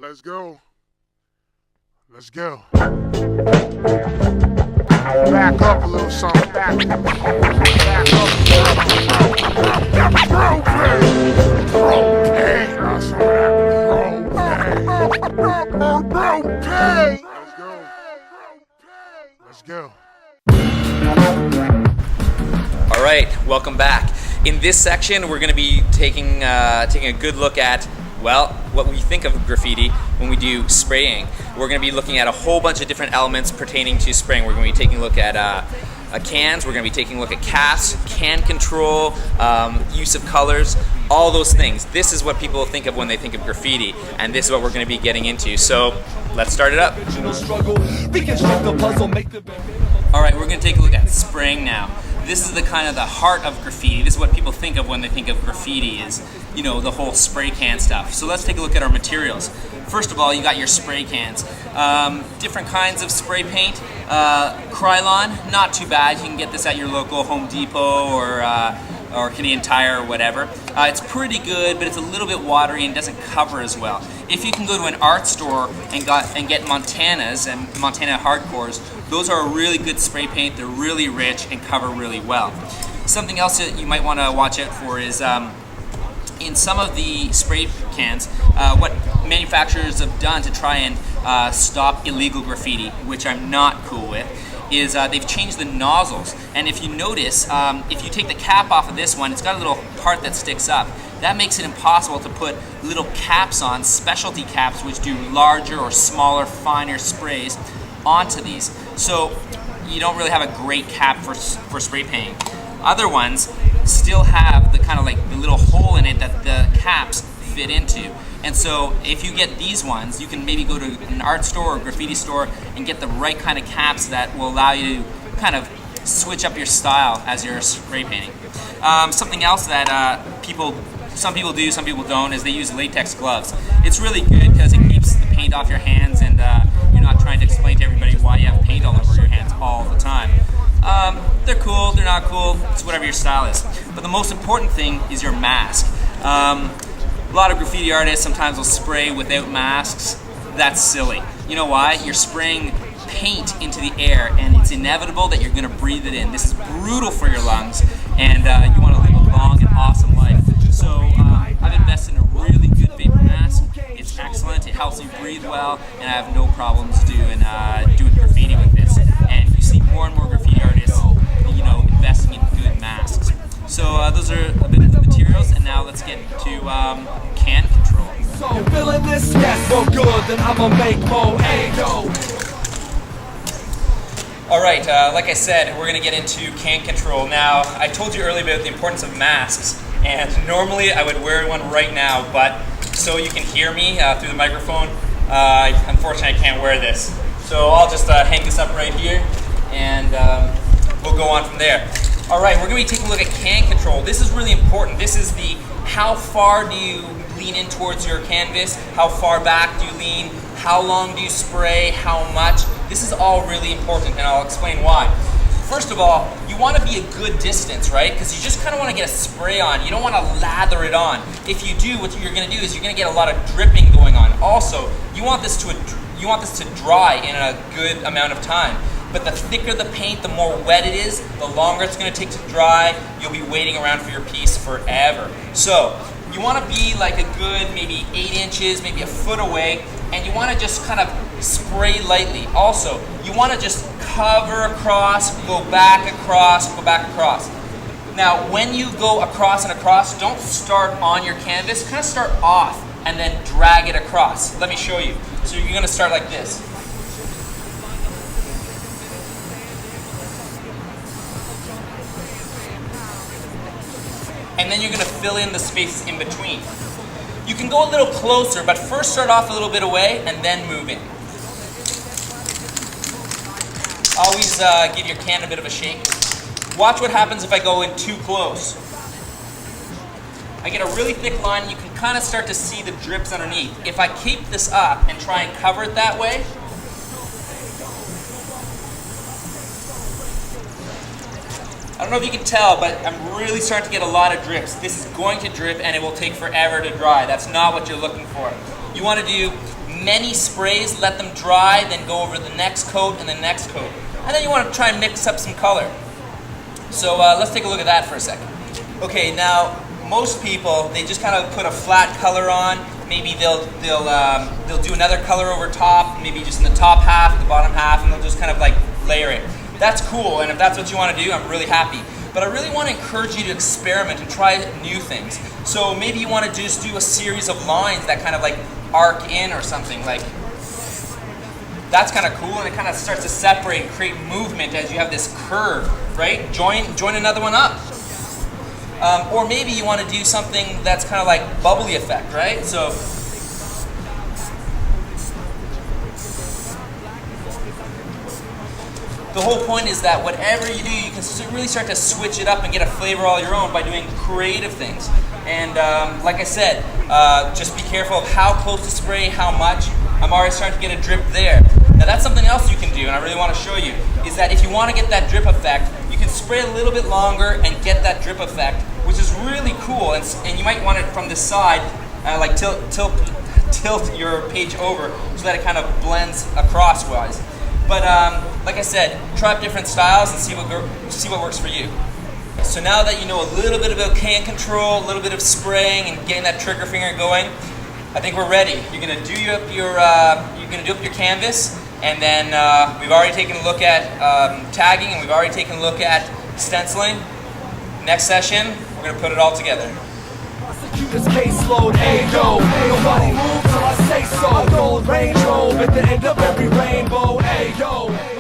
Let's go. Let's go. Back up a little something. Back up. Let's go. Let's go. All right, welcome back. In this section, we're going to be taking a good look at, well, what we think of graffiti when we do spraying. We're going to be looking at a whole bunch of different elements pertaining to spraying. We're going to be taking a look at cans, we're going to be taking a look at caps, can control, use of colors, all those things. This is what people think of when they think of graffiti, and this is what we're going to be getting into. So let's start it up. All right, we're going to take a look at spraying now. This is the kind of the heart of graffiti. This is what people think of when they think of graffiti is, you know, the whole spray can stuff. So let's take a look at our materials. First of all, you got your spray cans. Different kinds of spray paint. Krylon, not too bad. You can get this at your local Home Depot or Canadian Tire or whatever. It's pretty good, but it's a little bit watery and doesn't cover as well. If you can go to an art store and get Montanas and Montana Hardcores, those are a really good spray paint. They're really rich and cover really well. Something else that you might want to watch out for is in some of the spray cans, what manufacturers have done to try and stop illegal graffiti, which I'm not cool with, is they've changed the nozzles. And if you notice, if you take the cap off of this one, it's got a little part that sticks up. That makes it impossible to put little caps on, specialty caps, which do larger or smaller, finer sprays onto these. So you don't really have a great cap for spray painting. Other ones still have the kind of like the little hole in it that the caps fit into. And so if you get these ones, you can maybe go to an art store or graffiti store and get the right kind of caps that will allow you to kind of switch up your style as you're spray painting. Something else that some people do, some people don't, is they use latex gloves. It's really good because it keeps the paint off your hands, and you're not trying to explain to everybody why you have paint all over your hands all the time. They're cool, they're not cool, it's whatever your style is. But the most important thing is your mask. A lot of graffiti artists sometimes will spray without masks. That's silly. You know why? You're spraying paint into the air, and it's inevitable that you're going to breathe it in. This is brutal for your lungs, and you want to live a long and awesome life. So I've invested in a really good vapor mask. It's excellent. It helps you breathe well, and I have no problems doing graffiti with this. And you see more and more graffiti artists, you know, investing in good masks. So those are a bit of the materials, and now let's get to can control. So feeling this, yes, so good, then I'ma make more ego. All right, like I said, we're going to get into can control. Now, I told you earlier about the importance of masks, and normally I would wear one right now, but so you can hear me through the microphone, unfortunately I can't wear this. So I'll just hang this up right here, and we'll go on from there. All right, we're going to be taking a look at can control. This is really important. This is the how far do you lean in towards your canvas, how far back do you lean, how long do you spray, how much. This is all really important, and I'll explain why. First of all, you want to be a good distance, right? Because you just kind of want to get a spray on. You don't want to lather it on. If you do, what you're going to do is you're going to get a lot of dripping going on. Also, you want this to dry in a good amount of time. But the thicker the paint, the more wet it is, the longer it's going to take to dry. You'll be waiting around for your piece forever. So you want to be like a good maybe 8 inches, maybe a foot away, and you want to just kind of spray lightly. Also, you want to just cover across, go back across, go back across. Now, when you go across and across, don't start on your canvas, kind of start off and then drag it across. Let me show you. So you're going to start like this. And then you're going to fill in the spaces in between. You can go a little closer, but first start off a little bit away and then move in. Always give your can a bit of a shake. Watch what happens if I go in too close. I get a really thick line, you can kind of start to see the drips underneath. If I keep this up and try and cover it that way, I don't know if you can tell, but I'm really starting to get a lot of drips. This is going to drip and it will take forever to dry. That's not what you're looking for. You want to do many sprays, let them dry, then go over the next coat and the next coat. And then you want to try and mix up some color. So let's take a look at that for a second. Okay, now most people, they just kind of put a flat color on. Maybe they'll do another color over top, maybe just in the top half, the bottom half, and they'll just kind of like layer it. That's cool, and if that's what you want to do, I'm really happy. But I really want to encourage you to experiment and try new things. So maybe you want to just do a series of lines that kind of like arc in or something. Like, that's kind of cool, and it kind of starts to separate and create movement as you have this curve, right? Join another one up. Or maybe you want to do something that's kind of like bubbly effect, right? So the whole point is that whatever you do, you can really start to switch it up and get a flavor all your own by doing creative things. And like I said, just be careful of how close to spray, how much. I'm already starting to get a drip there. Now that's something else you can do, and I really want to show you, is that if you want to get that drip effect, you can spray a little bit longer and get that drip effect, which is really cool. And you might want it from this side, like tilt your page over so that it kind of blends across wise. But like I said, try out different styles and see what works for you. So now that you know a little bit about can control, a little bit of spraying, and getting that trigger finger going, I think we're ready. You're gonna do up your canvas, and then we've already taken a look at tagging, and we've already taken a look at stenciling. Next session, we're gonna put it all together. This caseload, ayo. Nobody move till I say so. Gold Range Rover at the end of every rainbow, ayo.